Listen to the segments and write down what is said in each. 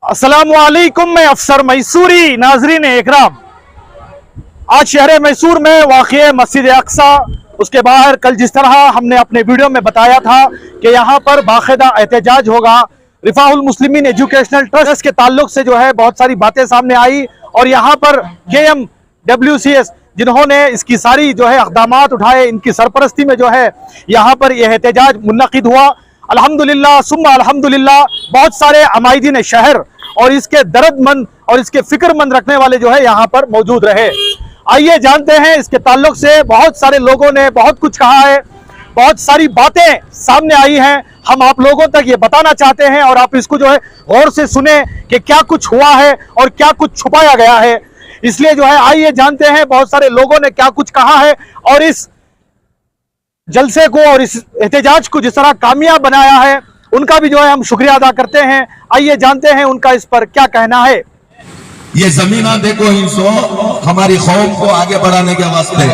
अस्सलामुअलैकुम, मैं अफसर मैसूरी। नाजरीन इकराम, आज शहर मैसूर में वाक़ मस्जिद अक्सा, उसके बाहर कल जिस तरह हमने अपने वीडियो में बताया था कि यहाँ पर बाकायदा एहतजाज होगा। रिफाहुल मुस्लिमीन एजुकेशनल ट्रस्ट के ताल्लुक से जो है बहुत सारी बातें सामने आई और यहाँ पर KMWCS जिन्होंने इसकी सारी जो है इक़दामात उठाए, इनकी सरपरस्ती में जो है यहाँ पर यह एहतजाज मुनक़िद हुआ। अल्हम्दुलिल्लाह सुम्मा अल्हम्दुलिल्लाह, बहुत सारे अमायदीन शहर और इसके दर्दमंद और इसके फिक्रमंद रखने वाले जो है यहाँ पर मौजूद रहे। आइए जानते हैं, इसके ताल्लुक से बहुत सारे लोगों ने बहुत कुछ कहा है, बहुत सारी बातें सामने आई हैं। हम आप लोगों तक ये बताना चाहते हैं और आप इसको जो है गौर से सुने कि क्या कुछ हुआ है और क्या कुछ छुपाया गया है। इसलिए जो है आइए जानते हैं बहुत सारे लोगों ने क्या कुछ कहा है और इस जलसे को और इस एहतजाज को जिस तरह कामयाब बनाया है उनका भी जो है हम शुक्रिया अदा करते हैं। आइए जानते हैं उनका इस पर क्या कहना है। ये जमीना देखो हिंसो हमारी कौम को आगे बढ़ाने के वास्ते,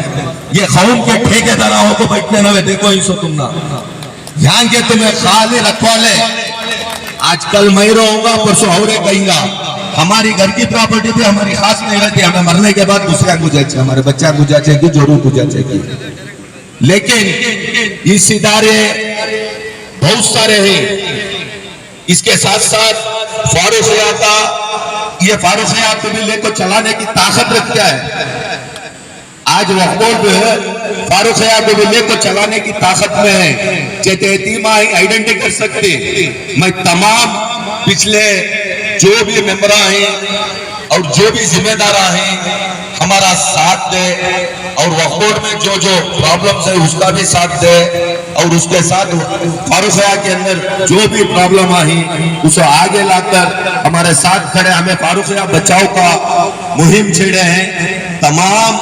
ये कौम के ठेकेदारों को बैठने न देखो हिंसो तुम ना ध्यान के तुम्हें खाली रखवाले। आजकल मैं रहूंगा परसों और कहेंगा हमारी घर की प्रॉपर्टी थी, हमारी खास नहीं रहती, हमें मरने के बाद दूसरा गुजा चाहिए, हमारे बच्चा गुजा चाहिए, जरूर गुजा चाहिए। लेकिन इस इदारे बहुत सारे हैं, इसके साथ साथ फारूक आता, ये फारूक को भी लेकर चलाने की ताकत रखता है। आज वक्फ फारूक को भी लेकर चलाने की ताकत में है। चेतीमा आइडेंटिटी कर सकते। मैं तमाम पिछले जो भी मेंबर हैं और जो भी जिम्मेदार हैं हमारा साथ दे और वक्फ में जो जो प्रॉब्लम्स है उसका भी साथ दे और उसके साथ फारूक के अंदर जो भी प्रॉब्लम आई उसे आगे लाकर हमारे साथ खड़े, हमें फारूक बचाओ का मुहिम छेड़े हैं। तमाम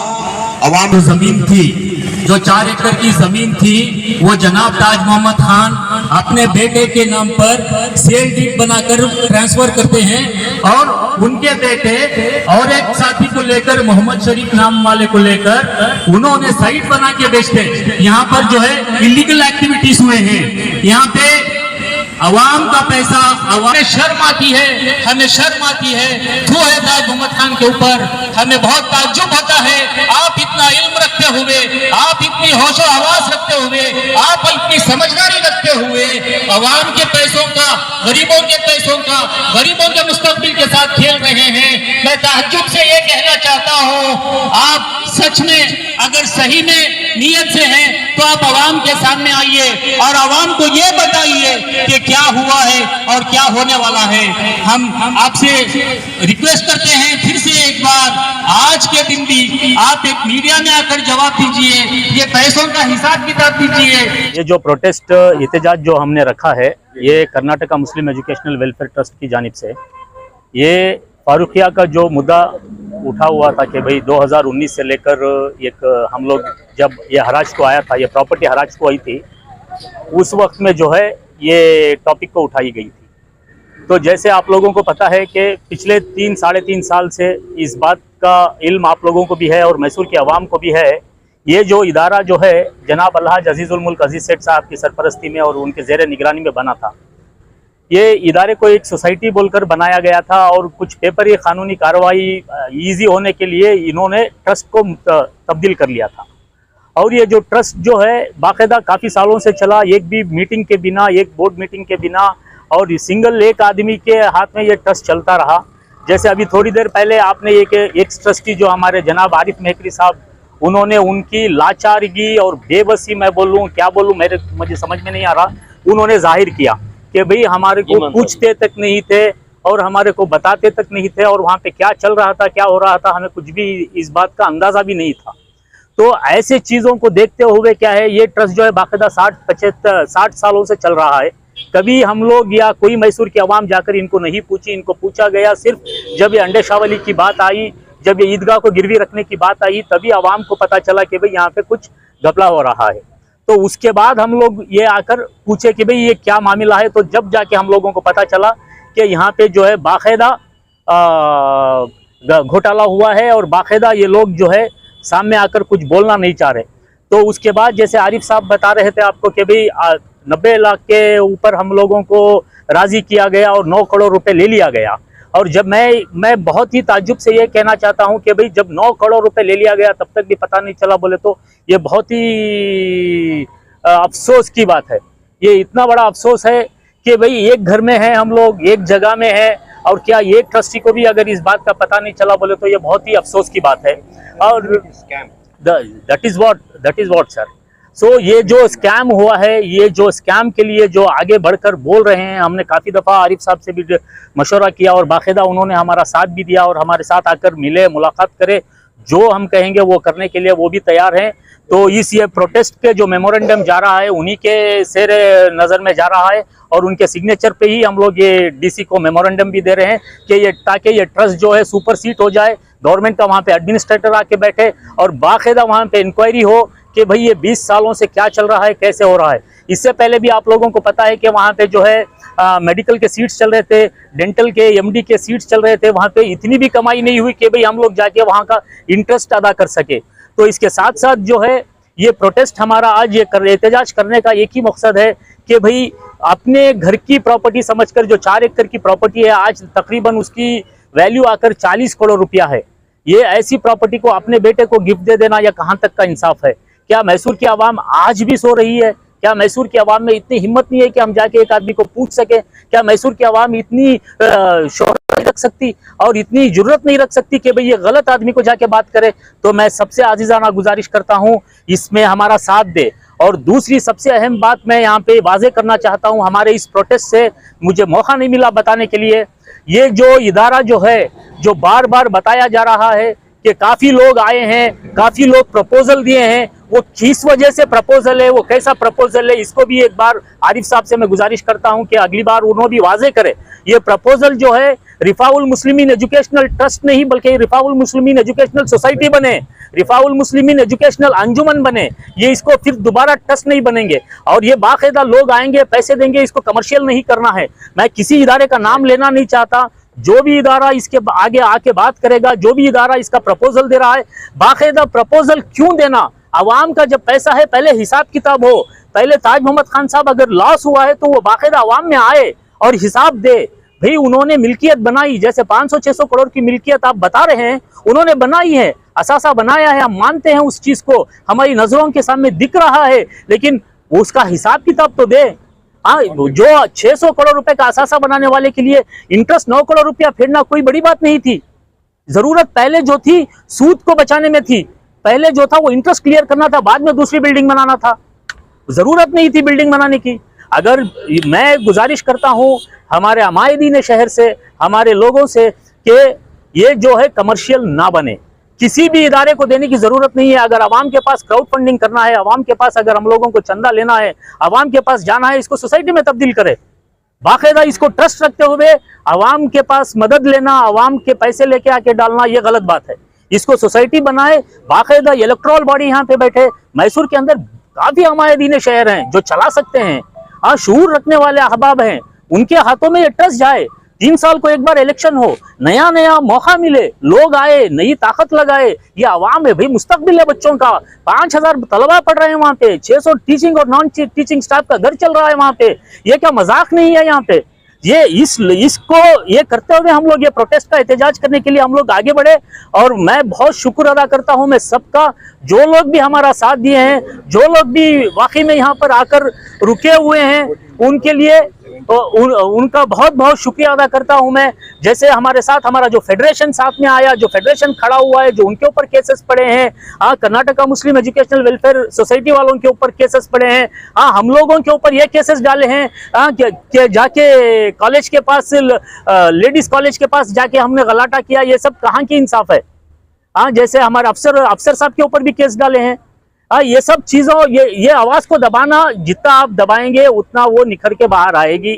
अवाम जमीन थी, जो 4 एकड़ की जमीन थी, वो जनाब ताज मोहम्मद खान अपने बेटे के नाम पर सेल डीड बनाकर ट्रांसफर करते हैं और उनके बेटे और एक साथी को लेकर मोहम्मद शरीफ नाम वाले को लेकर उन्होंने साइट बना के बेचते। यहाँ पर जो है इलीगल एक्टिविटीज हुए हैं। यहाँ पे अवाम का पैसा, हमें शर्म आती है, हमें शर्म आती है। जो है ताज मोहम्मद खान के ऊपर हमें बहुत ताज्जुब होता है। आप इतना इल्म रखते हुए, आप इतनी होशो हवास रखते हुए, आप इतनी समझदारी रखते हुए अवाम के पैसों का, गरीबों के पैसों का, गरीबों के मुस्तकबिल के साथ खेल रहे हैं। मैं ताज्जुब से ये कहना चाहता हूँ, आप सच में अगर सही में नीयत से हैं तो आप अवाम के सामने आइए और अवाम को ये बताइए कि क्या हुआ है और क्या होने वाला है। हम आपसे रिक्वेस्ट करते हैं फिर से एक बार, आज के दिन भी आप एक मीडिया में आकर जवाब दीजिए, ये पैसों का हिसाब किताब दीजिए। ये जो प्रोटेस्ट एहतजाज जो हमने रखा है ये Karnataka Muslim educational welfare trust की जानिब से, ये फारूकिया का जो मुद्दा उठा हुआ था कि भाई 2019 से लेकर एक हम लोग जब ये हराज को आया था, ये प्रॉपर्टी हराज को आई थी, उस वक्त में जो है ये टॉपिक को उठाई गई थी। तो जैसे आप लोगों को पता है कि पिछले 3-3.5 साल से इस बात का इल्म आप लोगों को भी है और मैसूर की आवाम को भी है। ये जो इदारा जो है जनाब अलहाज अजीज़ुल मुल्क अजीज़ सेठ साहब की सरपरस्ती में और उनके ज़ेर निगरानी में बना था। ये इदारे को एक सोसाइटी बोलकर बनाया गया था और कुछ पेपरी कानूनी कार्रवाई ईजी होने के लिए इन्होंने ट्रस्ट को तब्दील कर लिया था। और ये जो ट्रस्ट जो है बाकायदा काफ़ी सालों से चला, एक भी मीटिंग के बिना, एक बोर्ड मीटिंग के बिना और सिंगल एक आदमी के हाथ में ये ट्रस्ट चलता रहा। जैसे अभी थोड़ी देर पहले आपने एक एक्स ट्रस्टी जो हमारे जनाब आरिफ मेहकरी साहब, उन्होंने उनकी लाचारगी और बेबसी, मैं बोलूँ क्या बोलूँ, मुझे समझ में नहीं आ रहा, उन्होंने जाहिर किया कि भाई हमारे को पूछते तक नहीं थे और हमारे को बताते तक नहीं थे और वहाँ पे क्या चल रहा था, क्या हो रहा था, हमें कुछ भी इस बात का अंदाज़ा भी नहीं था। तो ऐसे चीज़ों को देखते हुए क्या है, ये ट्रस्ट जो है बाकायदा 60 सालों से चल रहा है। कभी हम लोग या कोई मैसूर की आवाम जाकर इनको नहीं पूछी, इनको पूछा गया सिर्फ जब ये अंडे शावली की बात आई, जब ये ईदगाह को गिरवी रखने की बात आई, तभी आवाम को पता चला कि भाई यहाँ पे कुछ घपला हो रहा है। तो उसके बाद हम लोग ये आकर पूछे कि भाई ये क्या मामला है, तो जब जाके हम लोगों को पता चला कि यहाँ पे जो है बाकायदा घोटाला हुआ है और बाकायदा ये लोग जो है सामने आकर कुछ बोलना नहीं चाह रहे। तो उसके बाद जैसे आरिफ साहब बता रहे थे आपको कि भाई 90 लाख के ऊपर हम लोगों को राजी किया गया और 9 करोड़ रुपए ले लिया गया। और जब मैं बहुत ही ताज्जुब से ये कहना चाहता हूँ कि भाई जब 9 करोड़ रुपए ले लिया गया तब तक भी पता नहीं चला बोले तो ये बहुत ही अफसोस की बात है। ये इतना बड़ा अफसोस है कि भाई एक घर में है, हम लोग एक जगह में है, और क्या एक ट्रस्टी को भी अगर इस बात का पता नहीं चला बोले तो ये बहुत ही अफसोस की बात है। और दैट इज व्हाट सर। सो ये जो स्कैम हुआ है, ये जो स्कैम के लिए जो आगे बढ़कर बोल रहे हैं, हमने काफ़ी दफ़ा आरिफ साहब से भी मशवरा किया और बाकायदा उन्होंने हमारा साथ भी दिया और हमारे साथ आकर मिले, मुलाकात करे, जो हम कहेंगे वो करने के लिए वो भी तैयार हैं। तो इस ये प्रोटेस्ट के जो मेमोरेंडम जा रहा है उन्हीं के सेरे नज़र में जा रहा है और उनके सिग्नेचर पे ही हम लोग ये डीसी को मेमोरेंडम भी दे रहे हैं कि ये ताकि ये ट्रस्ट जो है सुपर सीट हो जाए, गवर्नमेंट का वहाँ पे एडमिनिस्ट्रेटर आके बैठे और बाकायदा वहाँ पे इंक्वायरी हो कि भाई ये 20 सालों से क्या चल रहा है, कैसे हो रहा है। इससे पहले भी आप लोगों को पता है कि वहाँ पे जो है मेडिकल के सीट्स चल रहे थे, डेंटल के एमडी के सीट्स चल रहे थे, वहाँ पे इतनी भी कमाई नहीं हुई कि भाई हम लोग जाके वहाँ का इंटरेस्ट अदा कर सके। तो इसके साथ साथ जो है ये प्रोटेस्ट हमारा आज ये एहतजाज करने का एक ही मकसद है कि भाई अपने घर की प्रॉपर्टी समझकर जो 4 एकड़ की प्रॉपर्टी है, आज तकरीबन उसकी वैल्यू आकर 40 करोड़ रुपया है, ये ऐसी प्रॉपर्टी को अपने बेटे को गिफ्ट दे देना या कहाँ तक का इंसाफ है। क्या मैसूर की आवाम आज भी सो रही है? क्या मैसूर की आवाम में इतनी हिम्मत नहीं है कि हम जाके एक आदमी को पूछ सके? क्या मैसूर की आवाम इतनी शोहरत नहीं रख सकती और इतनी जुर्रत नहीं रख सकती कि भाई ये गलत आदमी को जाके बात करे? तो मैं सबसे आजीजाना गुजारिश करता हूँ इसमें हमारा साथ दे। और दूसरी सबसे अहम बात मैं यहाँ पे वाजे करना चाहता हूँ, हमारे इस प्रोटेस्ट से मुझे मौका नहीं मिला बताने के लिए, ये जो इदारा जो है, जो बार बार बताया जा रहा है कि काफ़ी लोग आए हैं, काफ़ी लोग प्रपोजल दिए हैं, वो किस वजह से प्रपोजल है, वो कैसा प्रपोजल है, इसको भी एक बार आरिफ साहब से मैं गुजारिश करता हूं कि अगली बार उन्होंने भी वाजे करे। ये प्रपोजल जो है रिफाउल मुस्लिमीन एजुकेशनल ट्रस्ट नहीं बल्कि रिफाउल मुस्लिमीन एजुकेशनल सोसाइटी बने, रिफाउल मुस्लिमीन एजुकेशनल अंजुमन बने, ये इसको फिर दोबारा ट्रस्ट नहीं बनेंगे और ये बाकायदा लोग आएंगे, पैसे देंगे, इसको कमर्शियल नहीं करना है। मैं किसी इदारे का नाम लेना नहीं चाहता, जो भी इदारा इसके आगे आके बात करेगा, जो भी इदारा इसका प्रपोजल दे रहा है, बाकायदा प्रपोजल क्यों देना? आवाम का जब पैसा है पहले हिसाब किताब हो, पहले ताज मोहम्मद खान साहब अगर लॉस हुआ है तो वो बाकायदा आवाम में आए और हिसाब दे। भाई उन्होंने मिल्कियत बनाई, जैसे 500-600 करोड़ की मिल्कियत आप बता रहे हैं, उन्होंने बनाई है, असासा बनाया है, हम मानते हैं उस चीज को, हमारी नजरों के सामने दिख रहा है, लेकिन उसका हिसाब किताब तो दे। जो 600 करोड़ रुपए का असासा बनाने वाले के लिए इंटरेस्ट 9 करोड़ रुपया फेरना कोई बड़ी बात नहीं थी। जरूरत पहले जो थी सूद को बचाने में थी, पहले जो था वो इंटरेस्ट क्लियर करना था, बाद में दूसरी बिल्डिंग बनाना था, जरूरत नहीं थी बिल्डिंग बनाने की। अगर मैं गुजारिश करता हूं हमारे अमायदीन शहर से, हमारे लोगों से कि ये जो है कमर्शियल ना बने, किसी भी इदारे को देने की जरूरत नहीं है। अगर आवाम के पास क्राउड फंडिंग करना है, आवाम के पास अगर हम लोगों को चंदा लेना है, आवाम के पास जाना है, इसको सोसाइटी में तब्दील करे, बाकायदा इसको ट्रस्ट रखते हुए आवाम के पास मदद लेना, आवाम के पैसे लेके आके डालना, ये गलत बात है। इसको सोसाइटी बनाए, बाकायदा इलेक्ट्रल बॉडी यहाँ पे बैठे। मैसूर के अंदर काफी हमायदीन शहर हैं जो चला सकते हैं, शऊर रखने वाले अहबाब हैं, उनके हाथों में ये ट्रस्ट जाए। 3 साल को एक बार इलेक्शन हो, नया नया मौका मिले, लोग आए, नई ताकत लगाए, ये आवाम है भाई, मुस्तकबिल है बच्चों का। 5000 तलबा पढ़ रहे हैं वहाँ पे, 600 टीचिंग और नॉन टीचिंग स्टाफ का घर चल रहा है वहाँ पे, ये क्या मजाक नहीं है यहाँ पे। ये इसको ये करते हुए हम लोग ये प्रोटेस्ट का एहतजाज करने के लिए हम लोग आगे बढ़े और मैं बहुत शुक्र अदा करता हूँ मैं सबका, जो लोग भी हमारा साथ दिए हैं, जो लोग भी वाकई में यहाँ पर आकर रुके हुए हैं, उनके लिए उनका बहुत बहुत शुक्रिया अदा करता हूं मैं। जैसे हमारे साथ हमारा जो फेडरेशन साथ में आया, जो फेडरेशन खड़ा हुआ है, जो उनके ऊपर केसेस पड़े हैं, Karnataka Muslim educational welfare society वालों के ऊपर केसेस पड़े हैं, हम लोगों के ऊपर ये केसेस डाले हैं कि जाके कॉलेज के पास, लेडीज कॉलेज के पास जाके हमने गलाटा किया, ये सब कहाँ की इंसाफ है। जैसे हमारे अफसर साहब के ऊपर भी केस डाले हैं। ये सब चीजों, ये आवाज को दबाना, जितना आप दबाएंगे उतना वो निखर के बाहर आएगी।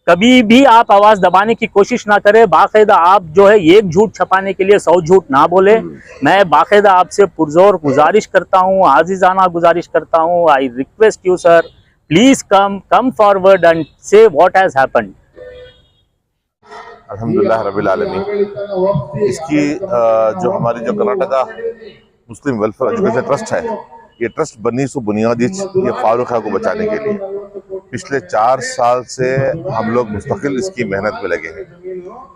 कभी भी आप आवाज दबाने की कोशिश ना करें, बाकायदा आप जो है एक झूठ छपाने के लिए 100 झूठ ना बोले। मैं बाकायदा आपसे पुरजोर गुजारिश करता हूँ, आजीजाना गुजारिश करता हूँ, I request you sir, please come forward and से व्हाट हैज हैपेंड। अल्हम्दुलिल्लाह रब्बिल आलमीन। इसकी जो हमारी जो कर्नाटका मुस्लिम वेलफेयर एजुकेशन ट्रस्ट है, ये ट्रस्ट बनी सो बुनियादी ये फारूक खां को बचाने के लिए। पिछले 4 साल से हम लोग मुस्तकिल इसकी मेहनत में लगे हैं।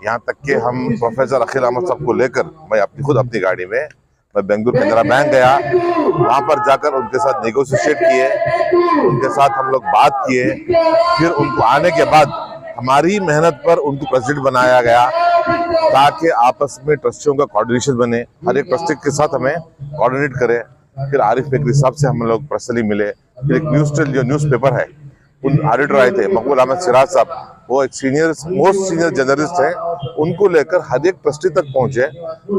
यहाँ तक कि हम प्रोफेसर अखिल अहमद साहब को लेकर मैं खुद अपनी गाड़ी में मैं बेंगलुरु केनरा बैंक गया, वहाँ पर जाकर उनके साथ नेगोशिएट किए, उनके साथ हम लोग बात किए, फिर उनको आने के बाद हमारी मेहनत पर उनको प्रेसिडेंट बनाया गया ताकि आपस में ट्रस्टियों का कोऑर्डिनेशन बने, हर एक ट्रस्टी के साथ हमें कोऑर्डिनेट करें। फिर आरिफ बेकरी साहब से हम लोग पर्सनली मिले, फिर एक न्यूज़ जो न्यूज़पेपर है उन ऑडिटर आए थे मकबूल अहमद सिराज साहब, वो एक मोस्ट सीनियर जर्नलिस्ट हैं, उनको लेकर हर एक ट्रस्टी तक पहुंचे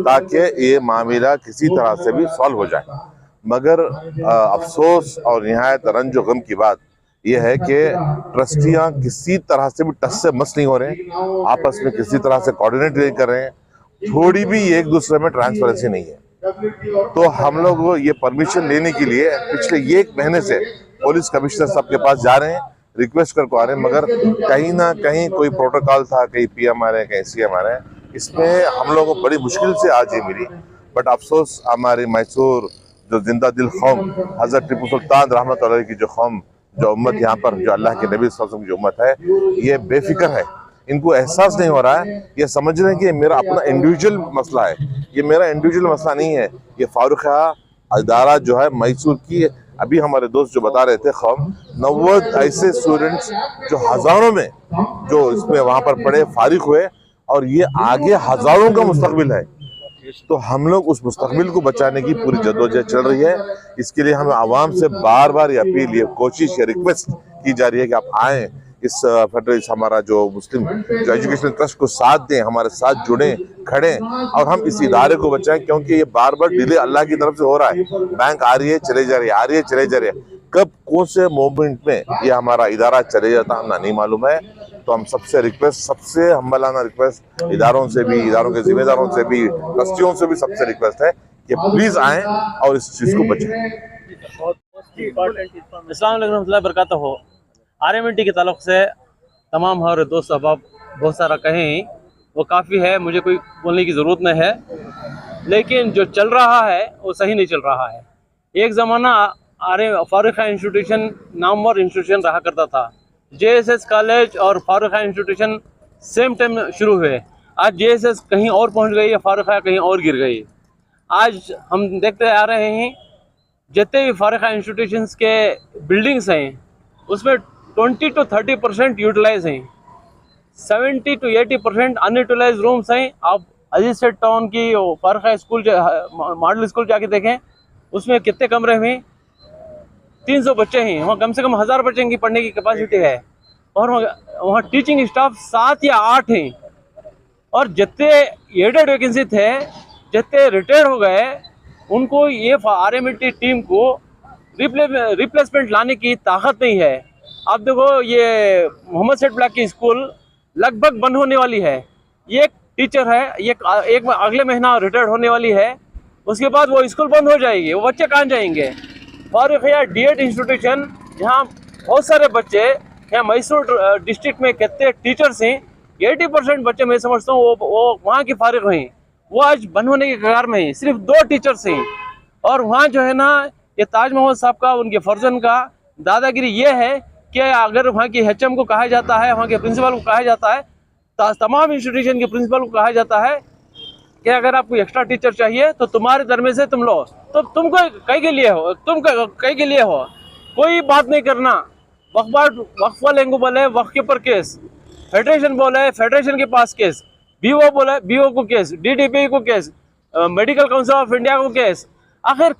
ताकि ये मामला किसी तरह से भी सॉल्व हो जाए। मगर अफसोस और निहायत रंज गम की बात यह है कि ट्रस्टियां किसी तरह से भी टच से मस नहीं हो रहे, आपस में किसी तरह से कोऑर्डिनेट नहीं कर रहे हैं, थोड़ी भी एक दूसरे में ट्रांसपेरेंसी नहीं है। तो हम लोग ये परमिशन लेने के लिए पिछले 1 महीने से पुलिस कमिश्नर साहब के पास जा रहे हैं, रिक्वेस्ट कर को आ रहे हैं, मगर कहीं ना कहीं कोई प्रोटोकॉल था, कहीं पीएम आ रहे हैं, कहीं सीएम आ रहे हैं, इसमें हम लोगों को बड़ी मुश्किल से आज ये मिली। बट अफसोस हमारी मैसूर जो जिंदा दिल कौम हजरत टिप्पू सुल्तान रहमत अलैह की जो कौम, जो उम्मत यहाँ पर जो अल्लाह के नबी सल्लल्लाहु अलैहि वसल्लम की जो उम्मत है, ये बेफिक्र है, इनको एहसास नहीं हो रहा है, ये समझ रहे हैं कि ये मेरा अपना इंडिविजुअल मसला है। ये मेरा इंडिविजुअल मसला नहीं है, ये फारूखिया अदारा जो है मैसूर की, अभी हमारे दोस्त जो बता रहे थे कौम 90 ऐसे स्टूडेंट्स जो हजारों में जो इसमें वहाँ पर पढ़े फारिग हुए, और ये आगे हजारों का मुस्तकबिल है। तो हम लोग उस मुस्तकबिल को बचाने की पूरी जद्दोजहद चल रही है। इसके लिए हमें आवाम से बार बार ये अपील, ये कोशिश, ये रिक्वेस्ट की जा रही है कि आप आएँ, इस फेडरेशन हमारा जो मुस्लिम जो एजुकेशन ट्रस्ट को साथ दें, हमारे साथ जुड़ें, खड़ें, और हम इस इदारे को बचाएं, क्योंकि ये बार बार डिले अल्लाह की तरफ से हो रहा है। बैंक आ रही है चले जा रही है, आ रही है चले जा रही है, कब कौन से मोमेंट में ये हमारा इदारा चले जाता हमें नहीं मालूम है। तो हम सबसे रिक्वेस्ट, सबसे हमलाना रिक्वेस्ट इदारों से भी, इदारों के जिम्मेदारों से भी, ट्रस्टियों से भी सबसे रिक्वेस्ट है कि प्लीज आएँ और इस चीज़ को बचाएं। अस्सलाम वालेकुम बरकातहू। RMNT के ताल्लुक़ से तमाम हमारे दोस्त अहबाब बहुत सारा कहें, वो काफ़ी है, मुझे कोई बोलने की ज़रूरत नहीं है, लेकिन जो चल रहा है वो सही नहीं चल रहा है। एक ज़माना फारूखिया इंस्टीट्यूशन नामवर इंस्टीट्यूशन रहा करता था, JSS कॉलेज और फारूखिया इंस्टीट्यूशन सेम टाइम शुरू हुए। आज JSS कहीं और पहुंच गई है, फारूखिया कहीं और गिर गई। आज हम देखते आ रहे हैं जितने भी फारूखिया इंस्टीट्यूशंस के बिल्डिंग्स हैं उसमें 20 to 30% यूटिलाइज हैं, 70 to 80% अनयूटिलाइज रूम्स हैं। आप अजीज सेठ टाउन की फारूखिया स्कूल मॉडल स्कूल जाके देखें, उसमें कितने कमरे हैं, 300 बच्चे हैं, वहाँ कम से कम 1000 बच्चे की पढ़ने की कैपेसिटी है, और वहाँ टीचिंग स्टाफ 7 या 8 हैं। और जितने एडेड वैकेंसी थे, जितने रिटायर हो गए, उनको ये RMNT टीम को रिप्लेसमेंट लाने की ताकत नहीं है। आप देखो, ये मोहम्मद सेठ ब्लैक की स्कूल लगभग बंद होने वाली है। ये एक टीचर है, ये एक अगले महीना रिटायर्ड होने वाली है, उसके बाद वो स्कूल बंद हो जाएगी, वो बच्चे कहाँ जाएंगे। फारूखिया D.Ed इंस्टीट्यूशन, जहाँ बहुत सारे बच्चे, यहाँ मैसूर डिस्ट्रिक्ट में कितने टीचर्स हैं, 80% बच्चे मैं समझता हूँ वो वहाँ की फारिग हैं, वो आज बंद होने के कगार में हैं। सिर्फ 2 टीचर्स हैं, और वहाँ जो है ना, ये ताज मोहम्मद साहब का, उनके फर्जन का दादागिरी ये है कि अगर वहाँ की HM को कहा जाता है, वहाँ के प्रिंसिपल को कहा जाता है, तमाम इंस्टीट्यूशन के प्रिंसिपल को कहा जाता है कि अगर आपको एक्स्ट्रा टीचर चाहिए तो तुम्हारे दरमे से तुम लो, तो तुमको कई के लिए हो, तुम कई के लिए हो, कोई बात नहीं करना। वक्फ वाले को बोले वक्फ के ऊपर केस, फेडरेशन बोले फेडरेशन के पास केस, BO बोले BO को केस, DDP को case, medical council of India को केस। आखिर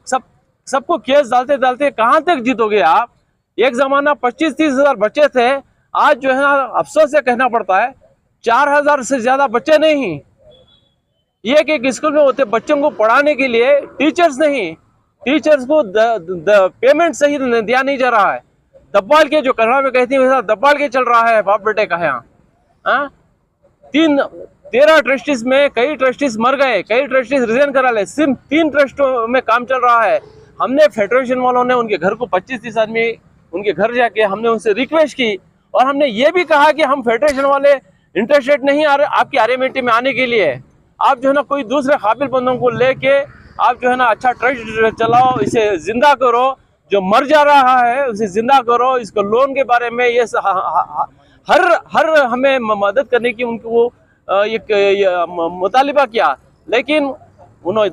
सबको केस डालते डालते कहाँ तक जीतोगे आप। एक ज़माना 25-30 हज़ार बच्चे थे, आज जो है ना, अफसोस से कहना पड़ता है 4000 से ज़्यादा बच्चे नहीं। एक स्कूल में होते बच्चों को पढ़ाने के लिए टीचर्स नहीं, टीचर्स को पेमेंट सही दिया नहीं जा रहा है। दब्बाल के, जो कन्नड़ा में कहती है वैसा दब्बाल के चल रहा है बाप बेटे का यहाँ। 13 ट्रस्टीज में कई ट्रस्टीज मर गए, कई ट्रस्टीज रिजाइन करा ले, सिर्फ 3 ट्रस्टों में काम चल रहा है। हमने फेडरेशन वालों ने उनके घर को 25-30 आदमी उनके घर जाके हमने उनसे रिक्वेस्ट की, और हमने ये भी कहा कि हम फेडरेशन वाले इंटरेस्टेड नहीं आ रहे आपकी RMNT में आने के लिए। आप जो है ना, कोई दूसरे काबिल बंदों को लेके आप जो है ना अच्छा ट्रस्ट चलाओ, इसे जिंदा करो, जो मर जा रहा है उसे जिंदा करो। इसको लोन के बारे में ये हर हमें मदद करने की उनको वो एक मुतालिबा किया, लेकिन उन्होंने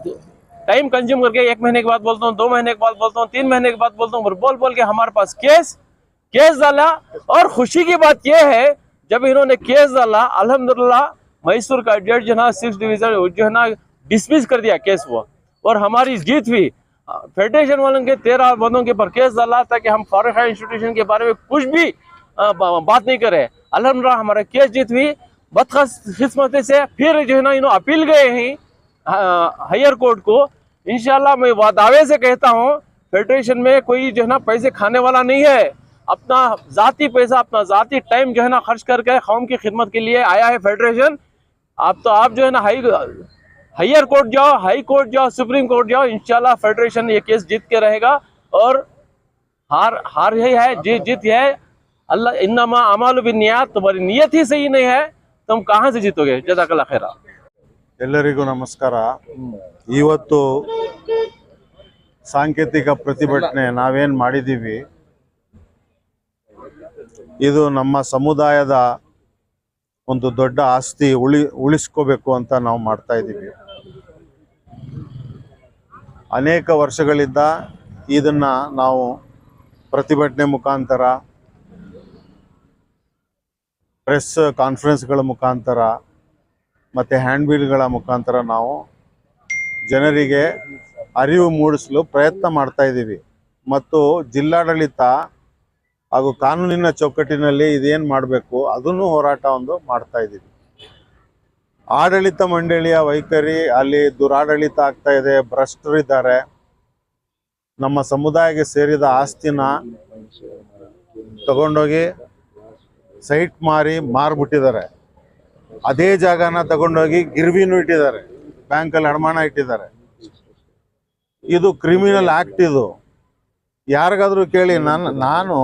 टाइम कंज्यूम करके 1 महीने के बाद बोलता हूँ, 2 महीने के बाद बोलता हूँ, 3 महीने के बाद बोलता हूँ, बोल के हमारे पास केस डाला। और खुशी की बात यह है जब इन्होंने केस डाला, अल्हम्दुलिल्लाह मैसूर का जज जो है 6th डिवीजन जो है ना डिसमिस कर दिया केस वो, और हमारी जीत हुई। फेडरेशन वालों के 13 बंदों के ऊपर केस डाला ताकि हम फॉरेन इंस्टीट्यूशन के बारे में कुछ भी बात नहीं करें। अल्हम्दुलिल्लाह हमारा केस जीत हुई। बदकिस्मती से फिर जो है ना इन्होंने अपील गए हैं हायर कोर्ट को। इंशाल्लाह मैं दावे से कहता हूँ फेडरेशन में कोई जो है ना पैसे खाने वाला नहीं है। अपना जाती पैसा, अपना जाती टाइम जो है ना खर्च करके कौम की खिदमत के लिए आया है फेडरेशन। आप जो है ना हायर कोर्ट जाओ, हाई कोर्ट जाओ, सुप्रीम कोर्ट जाओ, इंशाल्लाह फेडरेशन ये केस जीत के रहेगा। और हार यही है, जीत है अल्लाह। इन्नमा अमालु बिन्नियात, तुम्हारी नियत ही सही नहीं है, तुम कहाँ से जीतोगे। जज़ाकल्लाह खैरा। ಎಲ್ಲರಿಗೂ ನಮಸ್ಕಾರ। ಇವತ್ತು ಸಾಂಕೇತಿಕ ಪ್ರತಿಭಟನೆ ನಾವೇನು ಮಾಡಿದ್ದೀವಿ, ಇದು ನಮ್ಮ ಸಮುದಾಯದ ಒಂದು ದೊಡ್ಡ ಆಸ್ತಿ ಉಳಿಸ್ಕೋಬೇಕು ಅಂತ ನಾವು ಮಾಡ್ತಾ ಇದ್ದೀವಿ। ಅನೇಕ ವರ್ಷಗಳಿಂದ ಇದನ್ನು ನಾವು ಪ್ರತಿಭಟನೆ ಮುಖಾಂತರ, ಪ್ರೆಸ್ ಕಾನ್ಫರೆನ್ಸ್ಗಳ ಮುಖಾಂತರ ಮತ್ತು ಹ್ಯಾಂಡ್ಬಿಲ್ಗಳ ಮುಖಾಂತರ ನಾವು ಜನರಿಗೆ ಅರಿವು ಮೂಡಿಸಲು ಪ್ರಯತ್ನ ಮಾಡ್ತಾ ಇದ್ದೀವಿ। ಮತ್ತು ಜಿಲ್ಲಾಡಳಿತ ಹಾಗೂ ಕಾನೂನಿನ ಚೌಕಟ್ಟಿನಲ್ಲಿ ಇದೇನು ಮಾಡಬೇಕು ಅದನ್ನು ಹೋರಾಟ ಒಂದು ಮಾಡ್ತಾ ಇದ್ದೀವಿ। ಆಡಳಿತ ಮಂಡಳಿಯ ವೈಖರಿ, ಅಲ್ಲಿ ದುರಾಡಳಿತ ಆಗ್ತಾ ಇದೆ, ಭ್ರಷ್ಟರಿದ್ದಾರೆ। ನಮ್ಮ ಸಮುದಾಯಕ್ಕೆ ಸೇರಿದ ಆಸ್ತಿನ ತಗೊಂಡೋಗಿ ಸೈಟ್ ಮಾರ್ಬಿಟ್ಟಿದ್ದಾರೆ। ಅದೇ ಜಾಗನ ತಗೊಂಡೋಗಿ ಗಿರ್ವಿನೂ ಇಟ್ಟಿದ್ದಾರೆ, ಬ್ಯಾಂಕಲ್ಲಿ ಅಡಮಾನ ಇಟ್ಟಿದ್ದಾರೆ। ಇದು ಕ್ರಿಮಿನಲ್ ಆಕ್ಟ್। ಇದು ಯಾರಿಗಾದ್ರೂ ಕೇಳಿ, ನಾನು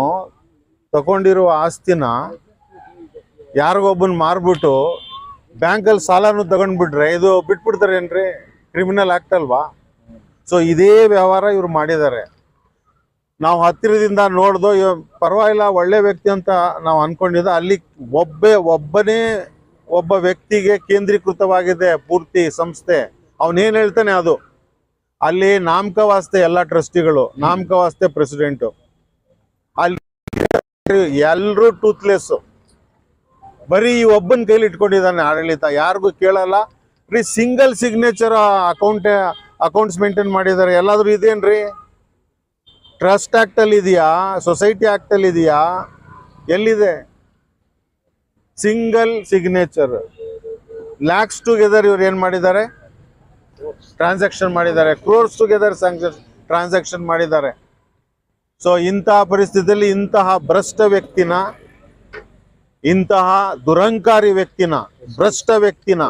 ತಗೊಂಡಿರುವ ಆಸ್ತಿನ ಯಾರಿಗೊಬ್ಬನ ಮಾರ್ಬಿಟ್ಟು ಬ್ಯಾಂಕಲ್ಲಿ ಸಾಲನೂ ತಗೊಂಡ್ಬಿಟ್ರೆ ಇದು ಬಿಟ್ಬಿಡ್ತಾರೇನ್ರಿ? ಕ್ರಿಮಿನಲ್ ಆಕ್ಟ್ ಅಲ್ವಾ? ಸೊ ಇದೇ ವ್ಯವಹಾರ ಇವ್ರು ಮಾಡಿದ್ದಾರೆ। ನಾವು ಹತ್ತಿರದಿಂದ ನೋಡ್ದೋ ಪರವಾಗಿಲ್ಲ, ಒಳ್ಳೆ ವ್ಯಕ್ತಿ ಅಂತ ನಾವು ಅನ್ಕೊಂಡಿದ್ದ, ಅಲ್ಲಿ ಒಬ್ಬ ವ್ಯಕ್ತಿಗೆ ಕೇಂದ್ರೀಕೃತವಾಗಿದೆ ಪೂರ್ತಿ ಸಂಸ್ಥೆ। ಅವನೇನು ಹೇಳ್ತಾನೆ ಅದು। ಅಲ್ಲಿ ನಾಮಕವಾಸ್ತೆ ಎಲ್ಲ ಟ್ರಸ್ಟಿಗಳು, ನಾಮಕವಾಸ್ತೆ ಪ್ರೆಸಿಡೆಂಟು, ಅಲ್ಲಿ ಎಲ್ಲರೂ ಟೂತ್ಲೆಸ್, ಬರೀ ಈ ಒಬ್ಬನ ಕೈಲಿ ಇಟ್ಕೊಂಡಿದ್ದಾನೆ ಆಡಳಿತ, ಯಾರಿಗೂ ಕೇಳಲ್ಲ ರೀ। ಸಿಂಗಲ್ ಸಿಗ್ನೇಚರ್ ಅಕೌಂಟ್ಸ್ ಮೇಂಟೈನ್ ಮಾಡಿದ್ದಾರೆ। ಎಲ್ಲಾದ್ರೂ ಇದೇನ್ರಿ? ಟ್ರಸ್ಟ್ ಆಕ್ಟ್ ಅಲ್ಲಿ ಇದೆಯಾ? ಸೊಸೈಟಿ ಆಕ್ಟ್ ಅಲ್ಲಿ ಇದೆಯಾ? ಎಲ್ಲಿದೆ? ಸಿಂಗಲ್ ಸಿಗ್ನೇಚರ್, ಲ್ಯಾಕ್ಸ್ ಟುಗೆದರ್ ಇವ್ರು ಏನು ಮಾಡಿದ್ದಾರೆ? ಟ್ರಾನ್ಸಾಕ್ಷನ್ ಮಾಡಿದ್ದಾರೆ, ಕ್ರೋರ್ಸ್ ಟುಗೆದರ್ ಟ್ರಾನ್ಸಾಕ್ಷನ್ ಮಾಡಿದ್ದಾರೆ। ಸೊ ಇಂತಹ ಪರಿಸ್ಥಿತಿಯಲ್ಲಿ ಇಂತಹ ಭ್ರಷ್ಟ ವ್ಯಕ್ತಿನ, ಇಂತಹ ದುರಂಕಾರಿ ವ್ಯಕ್ತಿನ, ಭ್ರಷ್ಟ ವ್ಯಕ್ತಿನ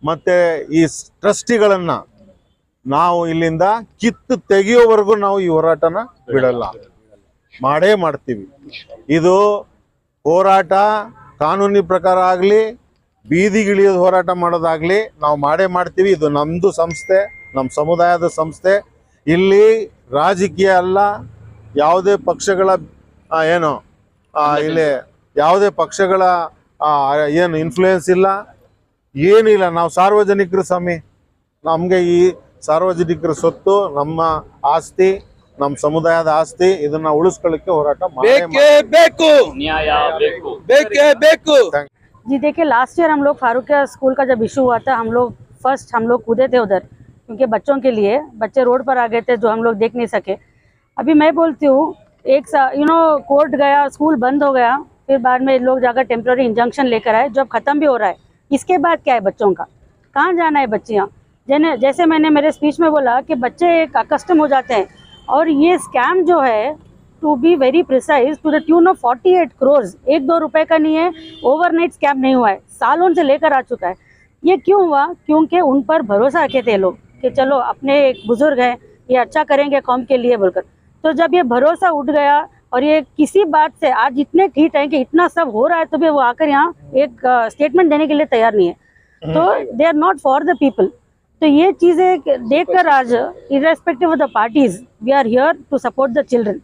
ಮತ್ತೆ ಈ ಟ್ರಸ್ಟಿಗಳನ್ನ ನಾವು ಇಲ್ಲಿಂದ ಕಿತ್ತು ತೆಗೆಯೋವರೆಗೂ ನಾವು ಈ ಹೋರಾಟನ ಬಿಡಲ್ಲ, ಮಾಡೇ ಮಾಡ್ತೀವಿ। ಇದು ಹೋರಾಟ ಕಾನೂನಿ ಪ್ರಕಾರ ಆಗಲಿ, ಬೀದಿಗಿಳಿಯೋದು ಹೋರಾಟ ಮಾಡೋದಾಗ್ಲಿ ನಾವು ಮಾಡೇ ಮಾಡ್ತೀವಿ। ಇದು ನಮ್ಮದು ಸಂಸ್ಥೆ, ನಮ್ಮ ಸಮುದಾಯದ ಸಂಸ್ಥೆ। ಇಲ್ಲಿ ರಾಜಕೀಯ ಅಲ್ಲ, ಯಾವುದೇ ಪಕ್ಷಗಳ ಇಲ್ಲಿ ಯಾವುದೇ ಪಕ್ಷಗಳ ಏನು ಇನ್ಫ್ಲೂಯೆನ್ಸ್ ಇಲ್ಲ, ಏನಿಲ್ಲ। ನಾವು ಸಾರ್ವಜನಿಕರು ಸ್ವಾಮಿ, ನಮಗೆ ಈ ಸಾರ್ವಜನಿಕರ ಸ್ವತ್ತು ನಮ್ಮ ಆಸ್ತಿ, ನಮ್ಮ ಸಮುದಾಯದ ಆಸ್ತಿ, ಇದನ್ನ ಉಳಿಸ್ಕೊಳ್ಳಿಕ್ಕೆ ಹೋರಾಟ ಬೇಕು। जी देखिए, लास्ट ईयर हम लोग फारूकिया स्कूल का जब इशू हुआ था, हम लोग कूदे थे उधर, क्योंकि बच्चों के लिए, बच्चे रोड पर आ गए थे जो हम लोग देख नहीं सके। अभी मैं बोलती हूँ, कोर्ट गया, स्कूल बंद हो गया, फिर बाद में लोग जाकर टेम्प्रेरी इंजंक्शन लेकर आए, जब खत्म भी हो रहा है। इसके बाद क्या है बच्चों का? कहाँ जाना है बच्चियाँ? जैसे मैंने मेरे स्पीच में बोला कि बच्चे एक अकस्टम हो जाते हैं, और ये स्कैम जो है, to be very precise, to the tune of 48 crore, 1-2 रुपए का नहीं है, ओवरनाइट स्कैम नहीं हुआ है, सालों से लेकर आ चुका है। ये क्यों हुआ? क्योंकि उन पर भरोसा रखे थे लोग कि चलो अपने एक बुजुर्ग हैं, ये अच्छा करेंगे कौम के लिए बोलकर। तो जब ये भरोसा उठ गया और ये किसी बात से आज इतने ठीक है कि इतना सब हो रहा है, तो भी वो आकर यहाँ एक स्टेटमेंट देने के लिए तैयार नहीं है। तो they are not for the people. तो ये चीज़ें देखकर आज irrespective of the parties we are here to support the children.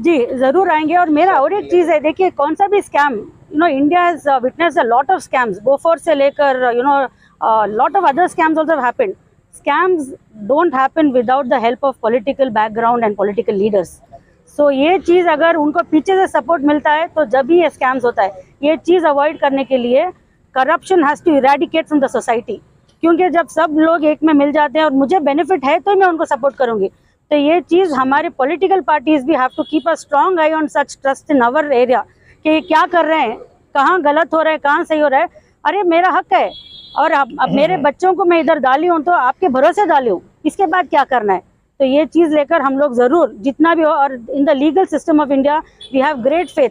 जी ज़रूर आएंगे। और मेरा और एक चीज़ है, देखिए कौन सा भी scam, you know India has witnessed a lot of scams, Bofors से लेकर you know lot of other scams also have happened. Scams don't happen without the help of political background and political leaders. So ये चीज़ अगर उनको पीछे से support मिलता है तो जब भी ये स्कैम्स होता है, ये चीज़ अवॉइड करने के लिए corruption has to eradicate from the society. क्योंकि जब सब लोग एक में मिल जाते हैं और मुझे बेनिफिट है तो मैं उनको सपोर्ट करूँगी। तो ये चीज़ हमारे पॉलिटिकल पार्टीज भी have to keep a strong eye on such trust in our area कि क्या कर रहे हैं, कहाँ गलत हो रहा है, कहाँ सही हो रहा है। अरे मेरा हक है और अब मेरे बच्चों को मैं इधर डाली हूँ तो आपके भरोसे डाली हूँ, इसके बाद क्या करना है। तो ये चीज़ लेकर हम लोग ज़रूर जितना भी हो, और in the legal system of India we have great faith,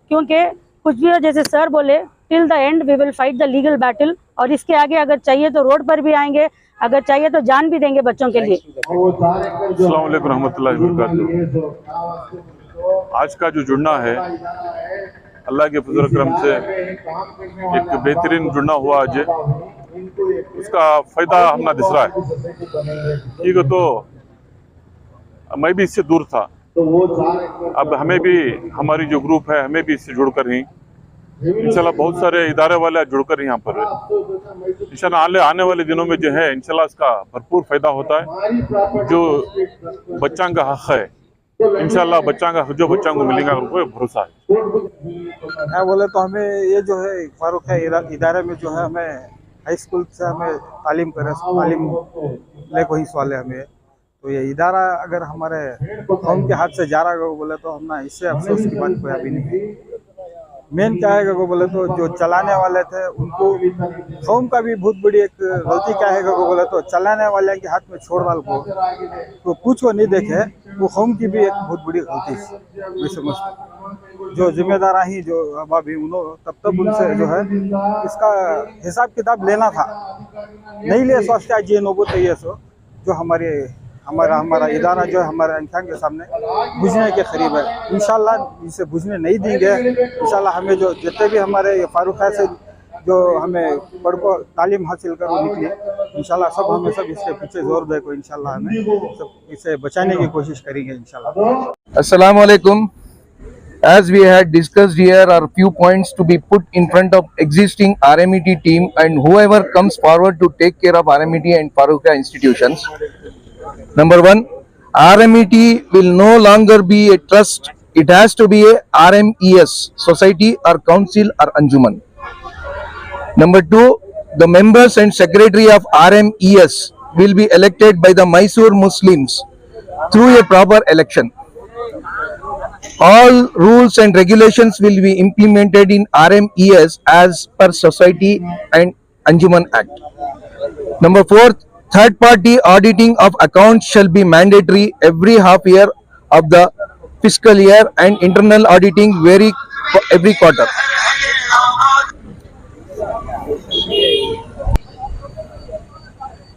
क्योंकि कुछ भी हो जैसे सर बोले till the end we will fight the legal battle. और इसके आगे अगर चाहिए तो रोड पर भी आएंगे, अगर चाहिए तो जान भी देंगे बच्चों के लिए। अस्सलाम वालेकुम रहमतुल्लाहि व बरकातुहू। आज का जो जुड़ना है अल्लाह के फजल करम से एक बेहतरीन जुड़ना हुआ आज, उसका फ़ायदा हमने दिस रहा है। ठीक है, तो मैं भी इससे दूर था, अब हमें भी हमारी जो ग्रुप है हमें भी इससे जुड़कर ही इंशाल्लाह बहुत सारे इदारे वाले जुड़कर यहाँ पर इंशाल्लाह आने वाले दिनों में जो है इंशाल्लाह इसका भरपूर फायदा होता है। जो बच्चा का हक है इंशाल्लाह बच्चा का जो बच्चा को मिलेगा उनको भरोसा है। क्या बोले तो हमें ये जो है फारूक है इदारे में जो है हमें हाई स्कूल से हमें तालीम ले को ही सवाल है हमें। तो ये इदारा अगर हमारे कौम के हाथ से जा रहा है बोले तो हम ना इससे अफसोस की बात कोई अभी नहीं है। मेन क्या है बोले तो जो चलाने वाले थे उनको कौम का भी बहुत बड़ी एक गलती क्या है बोले तो चलाने वाले के हाथ में छोड़ डाल को तो कुछ को नहीं देखे, वो कौम की भी एक बहुत बड़ी गलती मैं समझता। जो जिम्मेदार ही जो अभी उन्होंने तब उनसे जो है इसका हिसाब किताब लेना था, नहीं ले सोचता जी नोबो तो ये सो जो हमारा इदारा जो है हमारे आंखों के सामने बुझने के करीब है। इंशाल्लाह इसे बुझने नहीं देंगे। इंशाल्लाह हमें जो जितने भी हमारे फारूक है से जो हमें पढ़ को तालीम हासिल कर निकली, इंशाल्लाह सब हमें सब इसके पीछे जोर दे को इंशाल्लाह हमें सब इसे बचाने की कोशिश करेंगे इंशाल्लाह। Assalamu alaikum. As we had discussed here are few points to be put in front of existing RMET team and whoever comes forward to take care of RMET and Farooqia institutions. Number one, RMET will no longer be a trust. It has to be a RMES, Society or Council or Anjuman. Number two, the members and secretary of RMES will be elected by the Mysore Muslims through a proper election. All rules and regulations will be implemented in RMES as per Society and Anjuman Act. Number four, third party auditing of accounts shall be mandatory every half year of the fiscal year and internal auditing every quarter.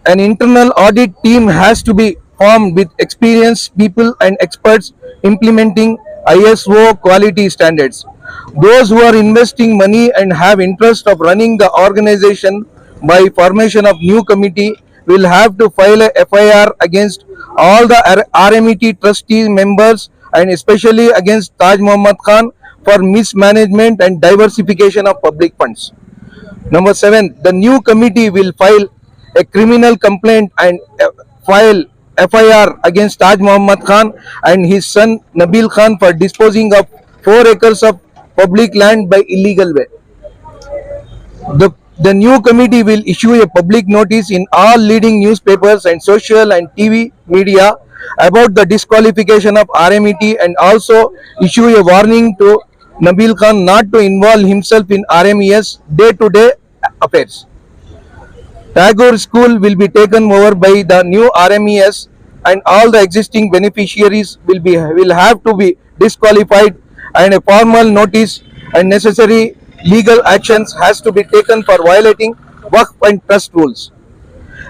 An internal audit team has to be formed with experienced people and experts implementing ISO quality standards. Those who are investing money and have interest of running the organization by formation of new committee will have to file a FIR against all the RMET trustee members and especially against Taj Muhammad Khan for mismanagement and diversification of public funds. Number 7, the new committee will file a criminal complaint and file FIR against Taj Muhammad Khan and his son Nabil Khan for disposing of 4 acres of public land by illegal way. The new committee will issue a public notice in all leading newspapers and social and TV media about the disqualification of RMET and also issue a warning to Nabil Khan not to involve himself in RMES day-to-day affairs. Tagore School will be taken over by the new RMES and all the existing beneficiaries will have to be disqualified and a formal notice and necessary legal actions has to be taken for violating Waqf and trust rules.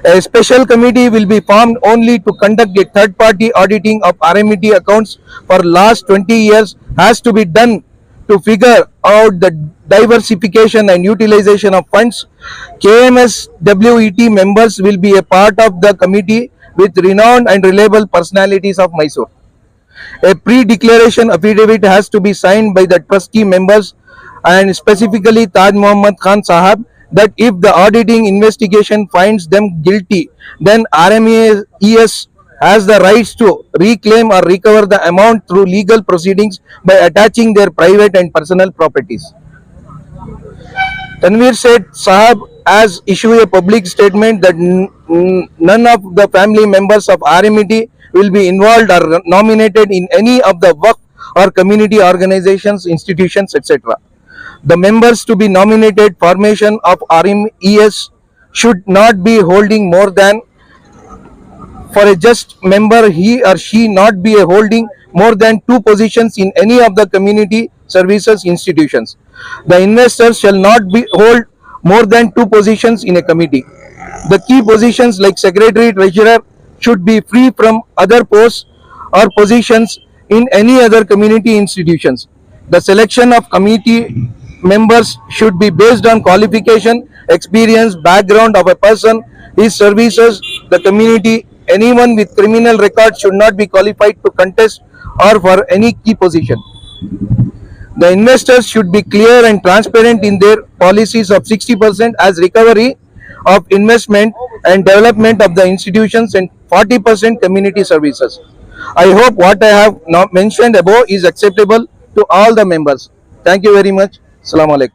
A special committee will be formed only to conduct a third party auditing of RMET accounts for last 20 years has to be done to figure out the diversification and utilization of funds. KMS WET members will be a part of the committee with renowned and reliable personalities of Mysore. A pre-declaration affidavit has to be signed by the trustee members and specifically Taj Mohammad Khan Sahab that if the auditing investigation finds them guilty, then RMES has the rights to reclaim or recover the amount through legal proceedings by attaching their private and personal properties. Tanveer Seth Sahab has issued a public statement that none of the family members of RMET will be involved or nominated in any of the work or community organizations, institutions, etc. The members to be nominated formation of RMES should not be holding more than, for a just member, he or she not be holding more than 2 positions in any of the community services institutions. The investors shall not be hold more than 2 positions in a committee. The key positions like secretary, treasurer should be free from other posts or positions in any other community institutions. The selection of committee members should be based on qualification, experience, background of a person, his services, the community. Anyone with criminal record should not be qualified to contest or for any key position. The investors should be clear and transparent in their policies of 60% as recovery of investment and development of the institutions and 40% community services. I hope what I have now mentioned above is acceptable to all the members. Thank you very much. Assalamu alaikum.